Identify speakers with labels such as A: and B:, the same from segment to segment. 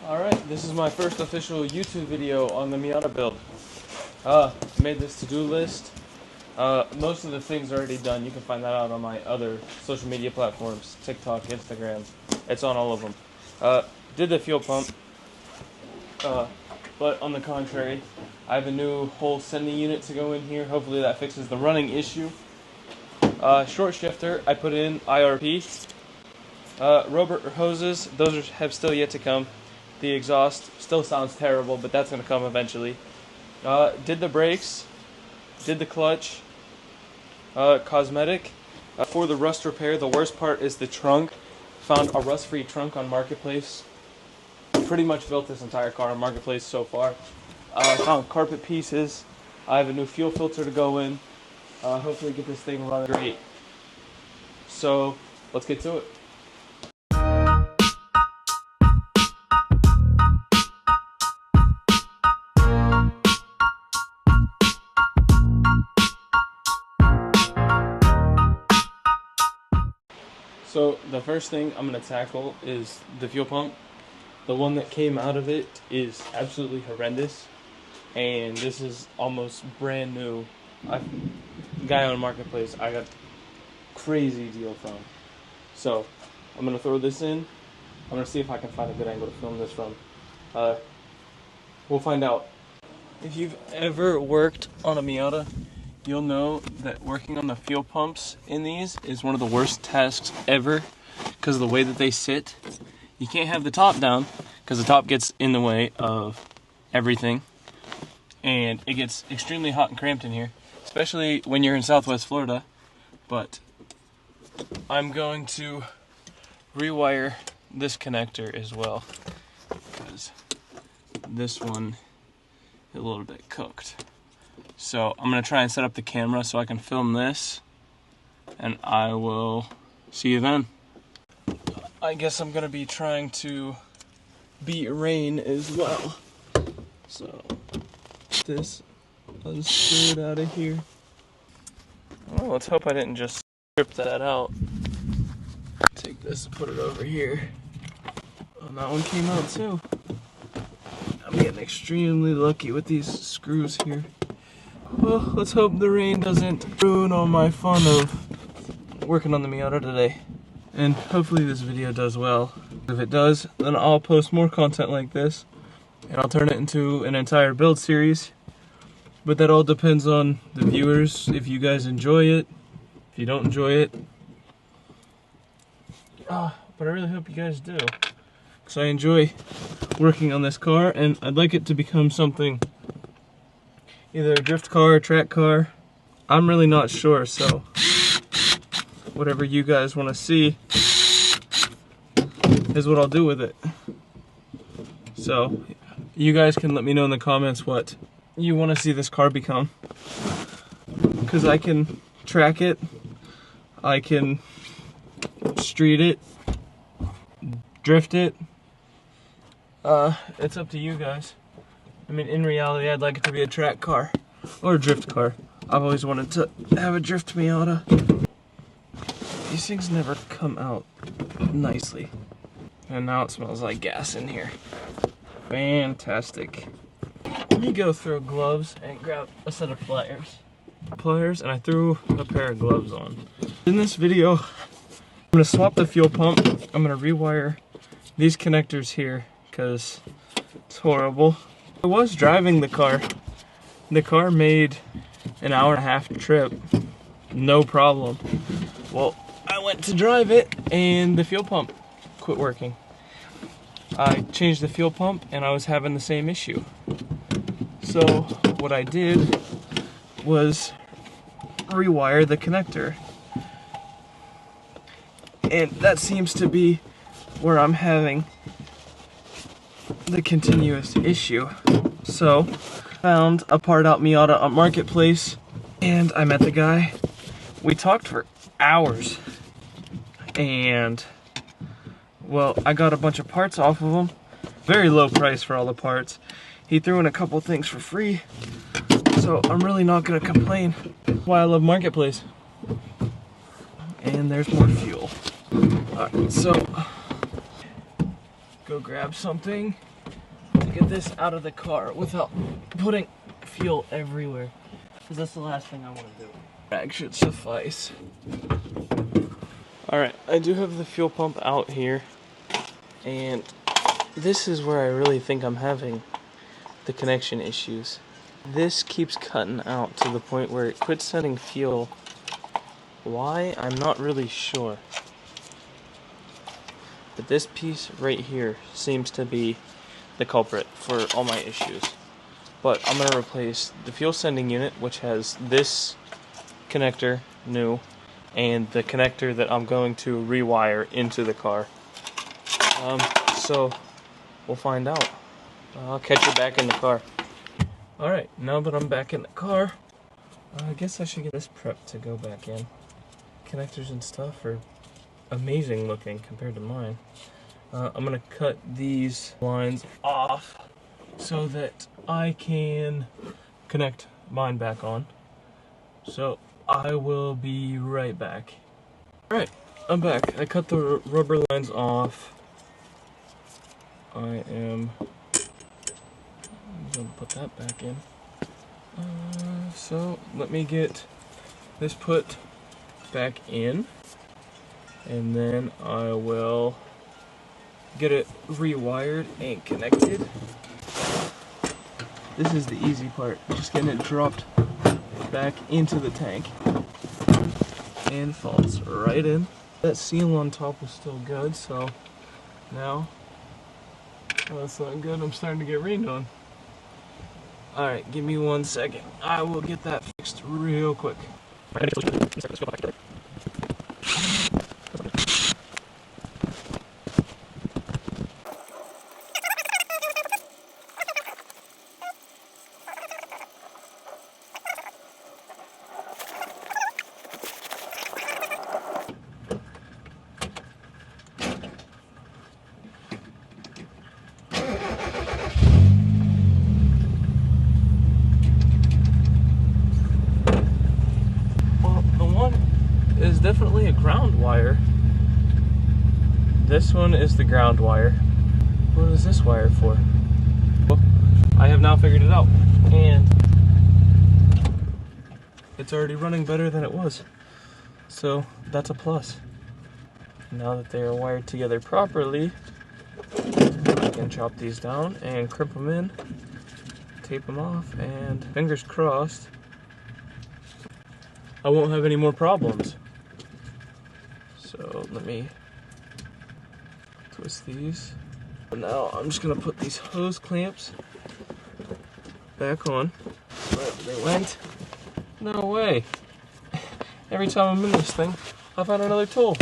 A: Alright, this is my first official YouTube video on the Miata build. Made this to-do list. Most of the things are already done. You can find that out on my other social media platforms, TikTok, Instagram. It's on all of them. Did the fuel pump, but on the contrary, I have a new whole sending unit to go in here. Hopefully that fixes the running issue. Short shifter, I put in IRP. Rubber hoses, those have still yet to come. The exhaust still sounds terrible, but that's going to come eventually. Did the brakes, did the clutch, cosmetic. For the rust repair, the worst part is the trunk. Found a rust-free trunk on Marketplace. Pretty much built this entire car on Marketplace so far. Found carpet pieces. I have a new fuel filter to go in. Hopefully get this thing running great. So, let's get to it. So the first thing I'm going to tackle is the fuel pump. The one that came out of it is absolutely horrendous, and this is almost brand new. Guy on Marketplace I got crazy deal from. So I'm going to throw this in. I'm going to see if I can find a good angle to film this from. We'll find out. If you've ever worked on a Miata, you'll know that working on the fuel pumps in these is one of the worst tasks ever because of the way that they sit. You can't have the top down because the top gets in the way of everything, and it gets extremely hot and cramped in here, especially when you're in Southwest Florida. But I'm going to rewire this connector as well because this one is a little bit cooked. So I'm going to try and set up the camera so I can film this, and I will see you then. I guess I'm going to be trying to beat rain as well. So this unscrewed out of here. Well, let's hope I didn't just strip that out. Take this and put it over here. Oh, that one came out too. I'm getting extremely lucky with these screws here. Well, let's hope the rain doesn't ruin all my fun of working on the Miata today. And hopefully this video does well. If it does, then I'll post more content like this, and I'll turn it into an entire build series. But that all depends on the viewers, if you guys enjoy it, if you don't enjoy it. But I really hope you guys do, because I enjoy working on this car, and I'd like it to become something, either a drift car or track car. I'm really not sure, so whatever you guys want to see is what I'll do with it. So you guys can let me know in the comments what you want to see this car become, because I can track it, I can street it, drift it. It's up to you guys. I mean, in reality, I'd like it to be a track car or a drift car. I've always wanted to have a drift Miata. These things never come out nicely. And now it smells like gas in here. Fantastic. Let me go through gloves and grab a set of pliers, and I threw a pair of gloves on. In this video, I'm going to swap the fuel pump. I'm going to rewire these connectors here because it's horrible. I was driving the car. The car made an hour-and-a-half trip, no problem. Well, I went to drive it and the fuel pump quit working. I changed the fuel pump and I was having the same issue. So what I did was rewire the connector. And that seems to be where I'm having the continuous issue. So found a part out Miata on Marketplace, and I met the guy. We talked for hours, and well, I got a bunch of parts off of him. Very low price for all the parts. He threw in a couple things for free, so I'm really not gonna complain. Why I love Marketplace. And there's more fuel. Alright, so go grab something get this out of the car without putting fuel everywhere, because that's the last thing I want to do. Bag should suffice. Alright, I do have the fuel pump out here, and this is where I really think I'm having the connection issues. This keeps cutting out to the point where it quits sending fuel. Why? I'm not really sure. But this piece right here seems to be the culprit for all my issues. But I'm going to replace the fuel sending unit, which has this connector, new, and the connector that I'm going to rewire into the car. So we'll find out. I'll catch you back in the car. Alright, now that I'm back in the car, I guess I should get this prepped to go back in. Connectors and stuff are amazing looking compared to mine. I'm going to cut these lines off so that I can connect mine back on. So I will be right back. Alright, I'm back. I cut the rubber lines off. I'm going to put that back in. So let me get this put back in, and then I will get it rewired and connected. This is the easy part, just getting it dropped back into the tank, and falls right in. That seal on top was still good, so now, well, that's not good, I'm starting to get rained on. Alright, give me 1 second. I will get that fixed real quick. Is definitely a ground wire. This one is the ground wire. What is this wire for? Well, I have now figured it out, and it's already running better than it was. So that's a plus. Now that they are wired together properly, I can chop these down and crimp them in, tape them off, and fingers crossed, I won't have any more problems. So let me twist these. Now I'm just gonna put these hose clamps back on. Wherever they went. No way. Every time I'm in this thing, I find another tool.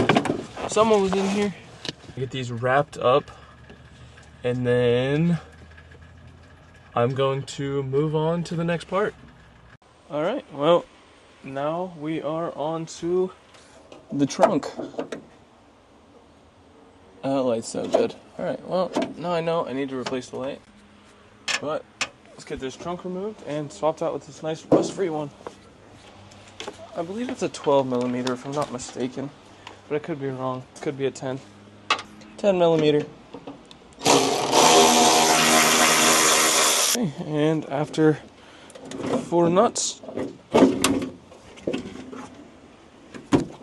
A: Someone was in here. Get these wrapped up, and then I'm going to move on to the next part. Alright, well, now we are on to the trunk. That light's so good. Alright, well, now I know I need to replace the light. But let's get this trunk removed and swapped out with this nice rust-free one. I believe it's a 12mm if I'm not mistaken. But I could be wrong. It could be a 10. 10mm. Okay, and after 4 nuts,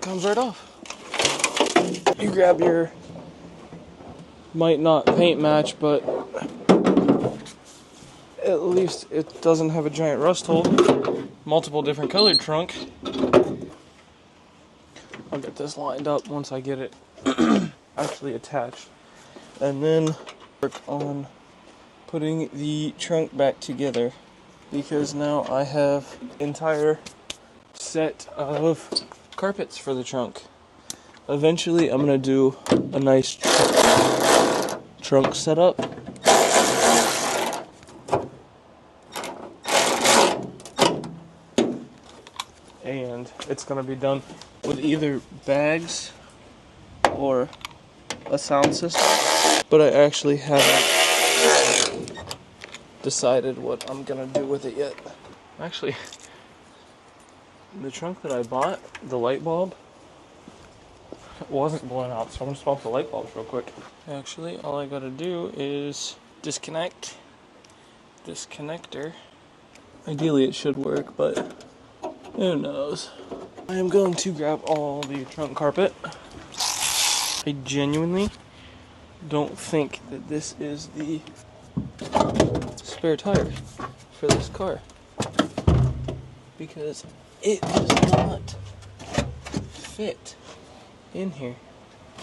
A: comes right off. You grab your, might not paint match, but at least it doesn't have a giant rust hole. Multiple different colored trunk. I'll get this lined up once I get it actually attached, and then work on putting the trunk back together, because now I have entire set of carpets for the trunk. Eventually I'm gonna do a nice trunk setup. And it's gonna be done with either bags or a sound system. But I actually haven't decided what I'm gonna do with it yet. Actually, the trunk that I bought, the light bulb, wasn't blowing out, so I'm gonna swap the light bulbs real quick. Actually, all I gotta do is disconnect this connector. Ideally it should work, but who knows. I am going to grab all the trunk carpet. I genuinely don't think that this is the spare tire for this car, because it does not fit in here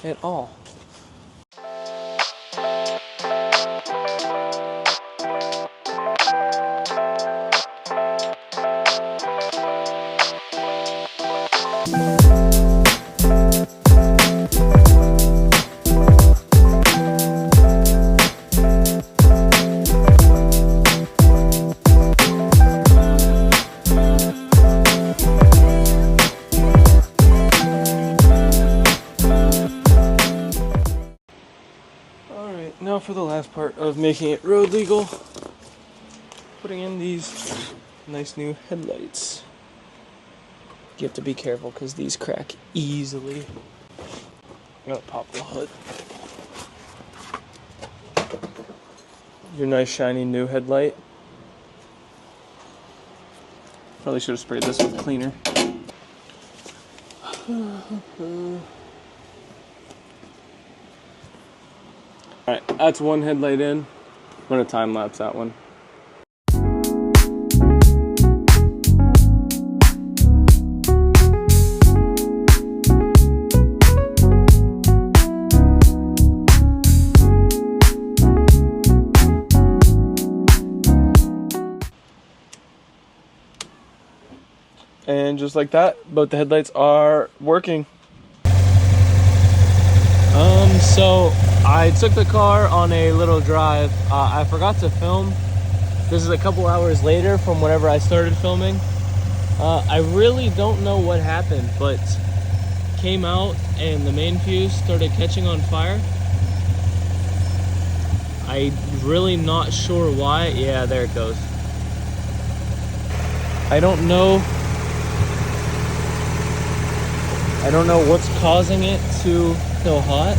A: at all. Now for the last part of making it road legal, putting in these nice new headlights. You have to be careful because these crack easily. I'm gonna pop the hood. Your nice shiny new headlight. Probably should have sprayed this with cleaner. Alright, that's one headlight in. I'm gonna time lapse that one. And just like that, both the headlights are working. So I took the car on a little drive. I forgot to film. This is a couple hours later from whenever I started filming. I really don't know what happened, but came out and the main fuse started catching on fire. I'm really not sure why. Yeah, there it goes. I don't know what's causing it to go hot.